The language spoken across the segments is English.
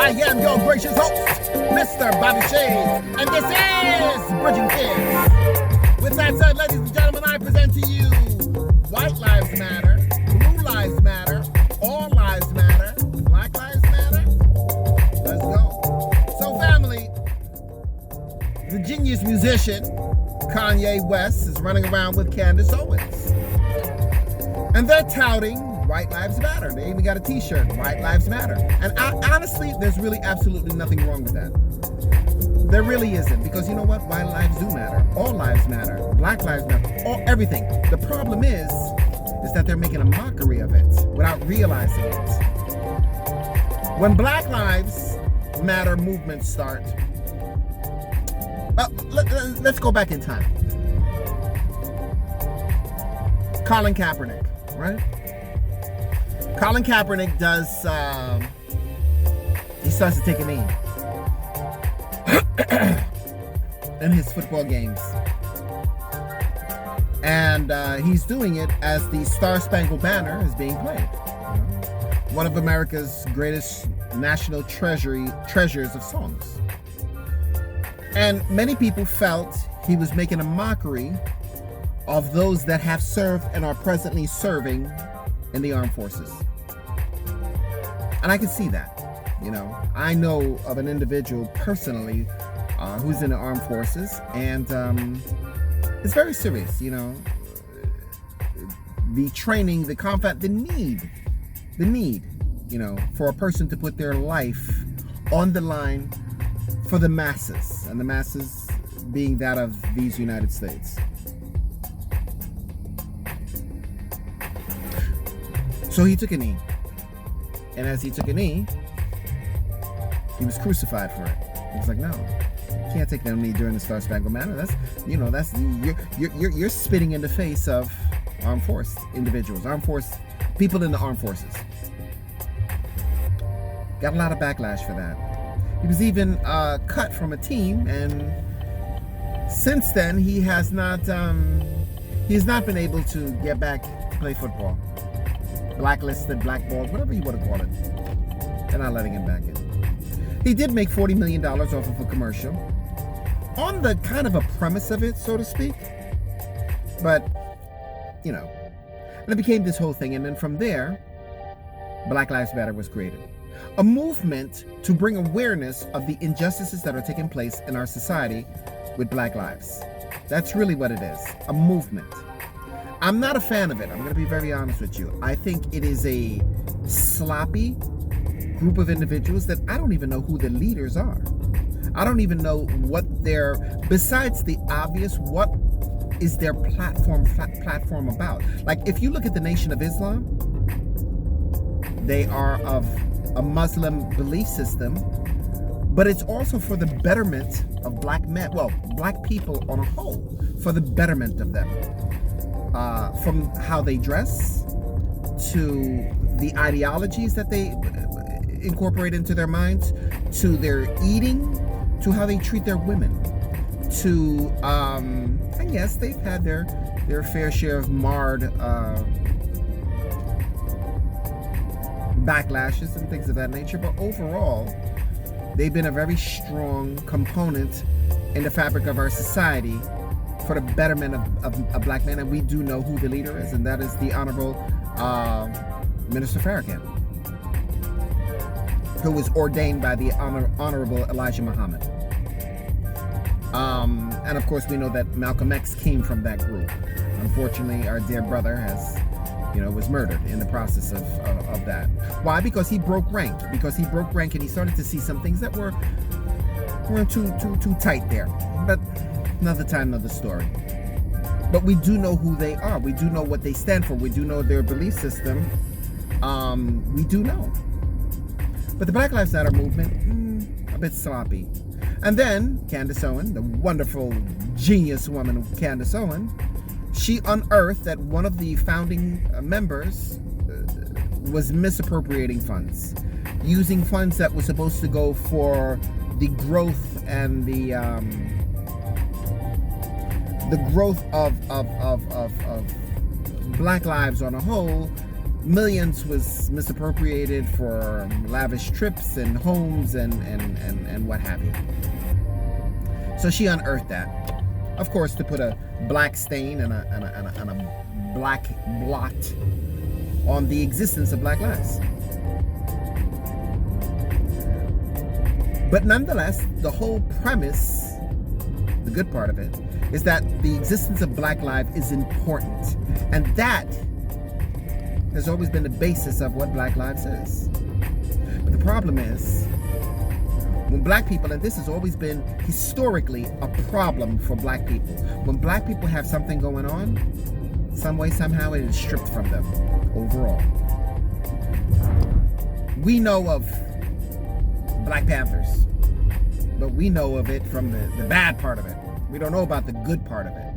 I am your gracious host, Mr. Bobby Shade, and this is Bridging Kids. With that said, ladies and gentlemen, I present to you White Lives Matter, Blue Lives Matter, All Lives Matter, Black Lives Matter. Let's go. So, family, the genius musician Kanye West is running around with Candace Owens, and they're touting White Lives Matter. They even got a t-shirt, White Lives Matter. And honestly, there's really absolutely nothing wrong with that. There really isn't, because you know what? White lives do matter. All lives matter. Black lives matter. Everything. The problem is that they're making a mockery of it without realizing it. When Black Lives Matter movements start, let's go back in time. Colin Kaepernick, right? Colin Kaepernick does, he starts to take a knee in his football games. And he's doing it as the Star Spangled Banner is being played. One of America's greatest national treasures of songs. And many people felt he was making a mockery of those that have served and are presently serving in the armed forces. And I can see that. I know of an individual personally who's in the armed forces, and it's very serious. The training, the combat, the need, for a person to put their life on the line for the masses, and the masses being that of these United States. So he took a knee. And as he took a knee, he was crucified for it. He was like, no, you can't take no knee during the Star Spangled Banner. You're spitting in the face of armed force individuals, people in the armed forces. Got a lot of backlash for that. He was even cut from a team, and since then he has not been able to get back to play football. Blacklisted, blackballed, whatever you want to call it. They're not letting him back in. He did make $40 million off of a commercial, on the kind of a premise of it, so to speak. But, and it became this whole thing. And then from there, Black Lives Matter was created. A movement to bring awareness of the injustices that are taking place in our society with Black lives. That's really what it is. A movement. I'm not a fan of it. I'm going to be very honest with you. I think it is a sloppy group of individuals that I don't even know who the leaders are. I don't even know besides the obvious, what is their platform about? Like, if you look at the Nation of Islam, they are of a Muslim belief system, but it's also for the betterment of black men, black people on a whole, for the betterment of them. From how they dress, to the ideologies that they incorporate into their minds, to their eating, to how they treat their women, to, and yes, they've had their fair share of marred backlashes and things of that nature, but overall, they've been a very strong component in the fabric of our society for the betterment of black men. And we do know who the leader is, and that is the Honorable Minister Farrakhan, who was ordained by the Honorable Elijah Muhammad. And of course, we know that Malcolm X came from that group. Unfortunately, our dear brother was murdered in the process of that. Why? Because he broke rank. And he started to see some things that weren't too tight there. But another time, another story. But we do know who they are. We do know what they stand for. We do know their belief system. We do know. But the Black Lives Matter movement, a bit sloppy. And then Candace Owens, the wonderful genius woman Candace Owens, she unearthed that one of the founding members was misappropriating funds, using funds that were supposed to go for the growth and the growth of Black lives on a whole, millions was misappropriated for lavish trips and homes and what have you. So she unearthed that, of course, to put a black stain and a black blot on the existence of Black lives. But nonetheless, the whole premise, the good part of it, is that the existence of Black life is important. And that has always been the basis of what Black lives is. But the problem is, when Black people, and this has always been historically a problem for Black people, when Black people have something going on, some way, somehow, it is stripped from them overall. We know of Black Panthers, but we know of it from the bad part of it. We don't know about the good part of it.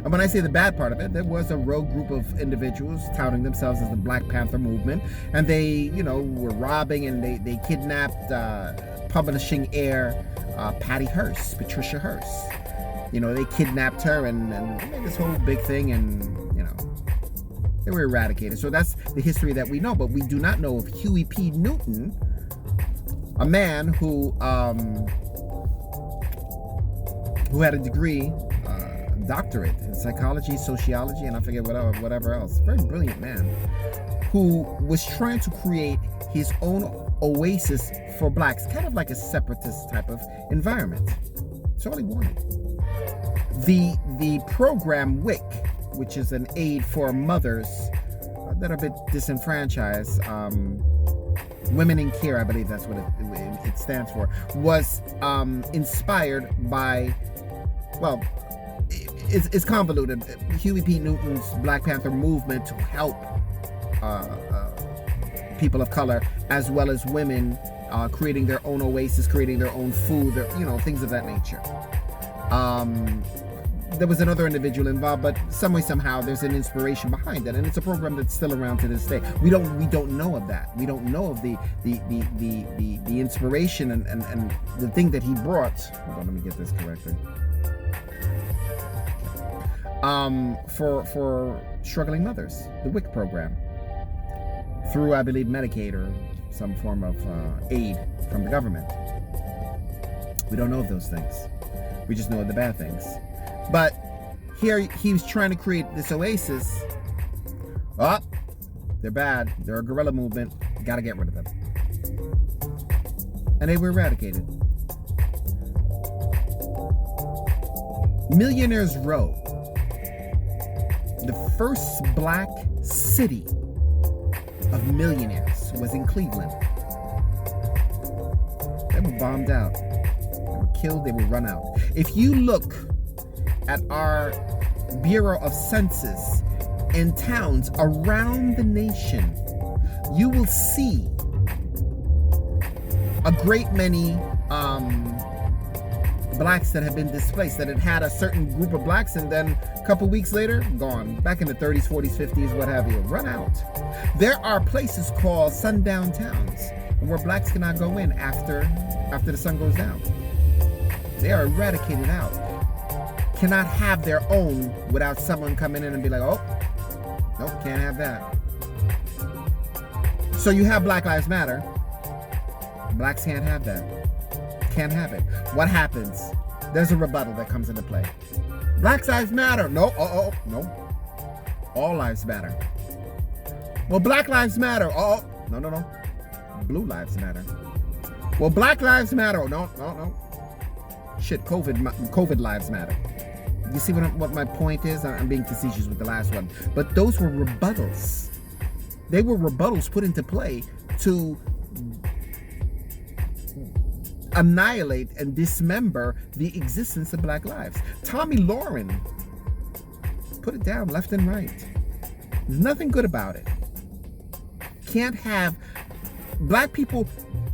And when I say the bad part of it, there was a rogue group of individuals touting themselves as the Black Panther movement, and they, were robbing and they kidnapped publishing heir Patty Hearst, Patricia Hearst. They kidnapped her and made this whole big thing, and they were eradicated. So that's the history that we know, but we do not know of Huey P. Newton, a man who had a degree, doctorate in psychology, sociology, and I forget whatever else. Very brilliant man who was trying to create his own oasis for Blacks, kind of like a separatist type of environment. That's all he wanted. The program WIC, which is an aid for mothers that are a bit disenfranchised, Women in Care, I believe that's what it stands for, was inspired by, well, it's convoluted. Huey P. Newton's Black Panther movement to help people of color as well as women, creating their own oasis, creating their own food, things of that nature. There was another individual involved, but some way, somehow, there's an inspiration behind it, and it's a program that's still around to this day. We don't know of that. We don't know of the inspiration and the thing that he brought. Hold on, let me get this correctly. For struggling mothers, the WIC program, through, I believe, Medicaid or some form of aid from the government. We don't know of those things. We just know of the bad things. But here he was trying to create this oasis. Oh, they're bad. They're a guerrilla movement. Got to get rid of them. And they were eradicated. Millionaires Row, the first Black city of millionaires, was in Cleveland. They were bombed out. They were killed. They were run out. If you look at our Bureau of Census in towns around the nation, you will see a great many Blacks that have been displaced, that had a certain group of Blacks, and then a couple weeks later, gone. Back in the 30s, 40s, 50s, what have you, run out. There are places called sundown towns where Blacks cannot go in after the sun goes down. They are eradicated out. Cannot have their own without someone coming in and be like, oh, nope, can't have that. So you have Black Lives Matter. Blacks can't have that. Can't have it. What happens? There's a rebuttal that comes into play. Black Lives Matter. No, no. All lives matter. Well, Black Lives Matter. Oh, no. Blue Lives Matter. Well, Black Lives Matter. No. Shit, COVID lives matter. You see what my point is? I'm being facetious with the last one. But those were rebuttals. They were rebuttals put into play to annihilate and dismember the existence of Black lives. Tommy Lauren put it down left and right. There's nothing good about it. Can't have Black people.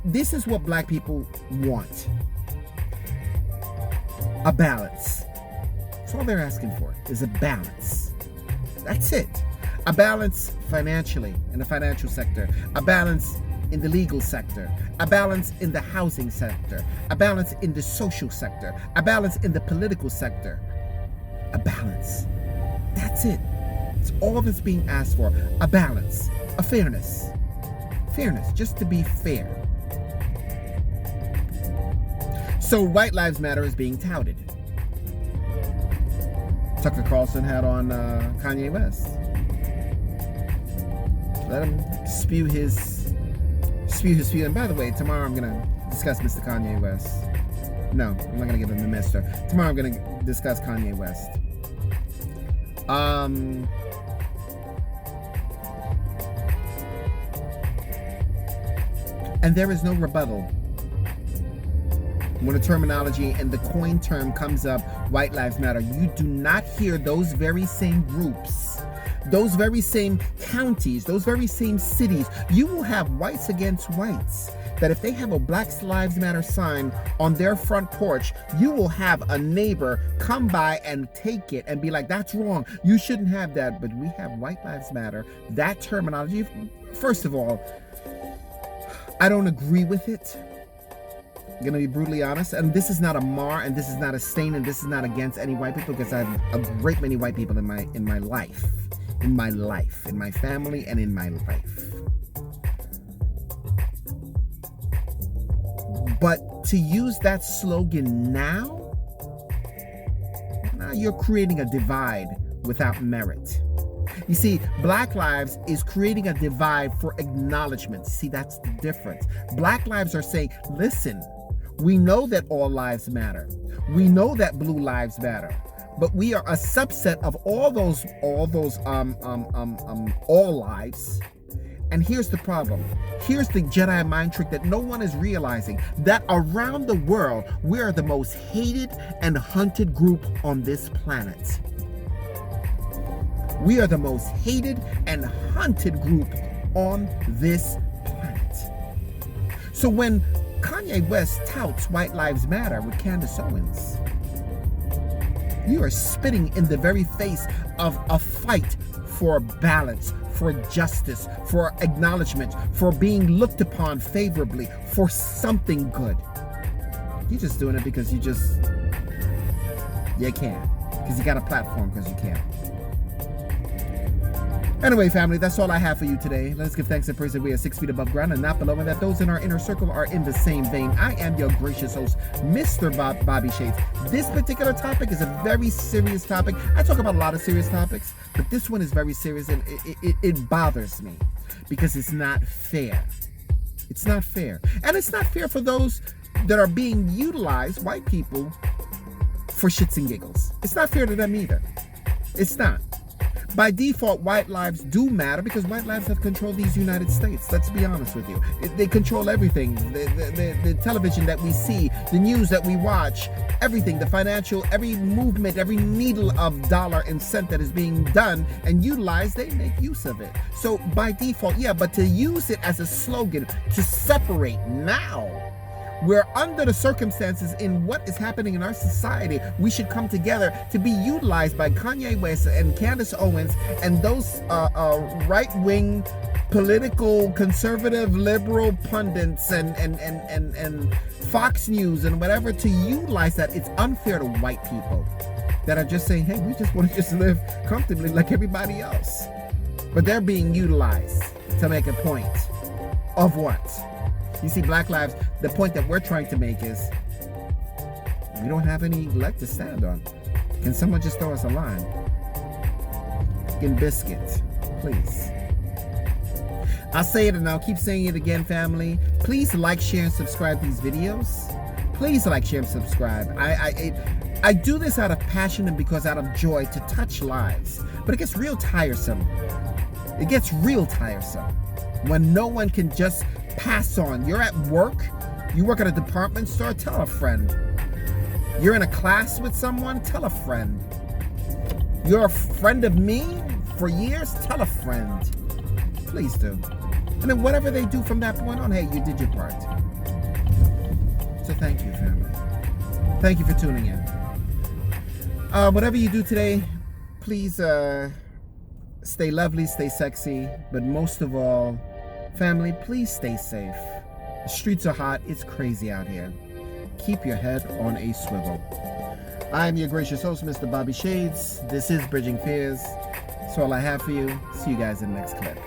This is what Black people want. A balance. That's all they're asking for, is a balance. That's it. A balance financially, in the financial sector. A balance in the legal sector. A balance in the housing sector. A balance in the social sector. A balance in the political sector. A balance. That's it. It's all that's being asked for. A balance. a fairness. Fairness, just to be fair. So White Lives Matter is being touted. Tucker Carlson had on Kanye West. Let him spew his spew. And by the way, tomorrow I'm gonna discuss Mr. Kanye West. No, I'm not gonna give him the mister. Tomorrow I'm gonna discuss Kanye West. And there is no rebuttal when a terminology and the coin term comes up, White Lives Matter. You do not hear those very same groups, those very same counties, those very same cities. You will have whites against whites, that if they have a Black Lives Matter sign on their front porch, you will have a neighbor come by and take it and be like, that's wrong, you shouldn't have that. But we have White Lives Matter. That terminology, first of all, I don't agree with it. I'm gonna be brutally honest, and this is not a mar, and this is not a stain, and this is not against any white people, because I have a great many white people in my life, in my family, and in my life. But to use that slogan now you're creating a divide without merit. You see, Black Lives is creating a divide for acknowledgement. See, that's the difference. Black Lives are saying, listen, we know that all lives matter. We know that blue lives matter. But we are a subset of all those all lives. And here's the problem. Here's the Jedi mind trick that no one is realizing, that around the world, we are the most hated and hunted group on this planet. We are the most hated and hunted group on this planet. So when Kanye West touts White Lives Matter with Candace Owens, you are spitting in the very face of a fight for balance, for justice, for acknowledgement, for being looked upon favorably, for something good. You're just doing it because you can. Because you got a platform, because you can. Anyway, family, that's all I have for you today. Let's give thanks and praise that we are 6 feet above ground and not below, and that those in our inner circle are in the same vein. I am your gracious host, Mr. Bobby Shades. This particular topic is a very serious topic. I talk about a lot of serious topics, but this one is very serious, and it bothers me because it's not fair. It's not fair. And it's not fair for those that are being utilized, white people, for shits and giggles. It's not fair to them either. It's not. By default, white lives do matter because white lives have controlled these United States. Let's be honest with you. They control everything. The television that we see, the news that we watch, everything, the financial, every movement, every needle of dollar and cent that is being done and utilized, they make use of it. So by default, yeah, but to use it as a slogan to separate now, we're under the circumstances in what is happening in our society. We should come together to be utilized by Kanye West and Candace Owens and those right-wing political conservative liberal pundits and Fox News and whatever to utilize that. It's unfair to white people that are just saying, hey, we just want to just live comfortably like everybody else. But they're being utilized to make a point of what? You see, Black Lives, the point that we're trying to make is we don't have any leg to stand on. Can someone just throw us a line? In biscuit, please. I'll say it and I'll keep saying it again, family. Please like, share, and subscribe these videos. Please like, share, and subscribe. I do this out of passion and because out of joy to touch lives. But it gets real tiresome. It gets real tiresome when no one can just pass on. You're at work, you work at a department store, tell a friend. You're in a class with someone, tell a friend. You're a friend of me for years, tell a friend. Please do. And then whatever they do from that point on, hey, you did your part. So thank you, family. Thank you for tuning in. Whatever you do today, please stay lovely, stay sexy, but most of all, family, please stay safe. The streets are hot. It's crazy out here. Keep your head on a swivel. I'm your gracious host, Mr. Bobby Shades. This is Bridging Fears. That's all I have for you. See you guys in the next clip.